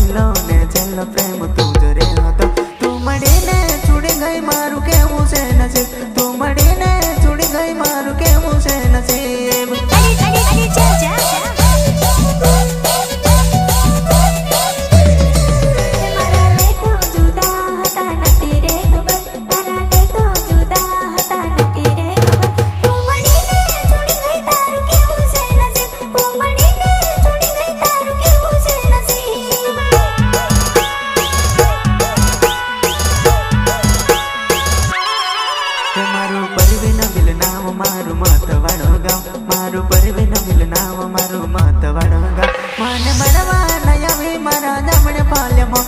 પહેલો ને છેલ્લો પ્રેમ તું જ રે હતો તું મળીને છોડી ગઈ મારું કેવું છે નસીબ તું મળીને છોડી ગઈ મારું કેવું છે નસીબ મારું પરવીન મિલ નામ મારું મતવાડો ગામ મારું પરવીન મિલ નામ મારું મતવાડો ગામ મને મળવા નયા આવી મારા જમણે પાલ્યમાં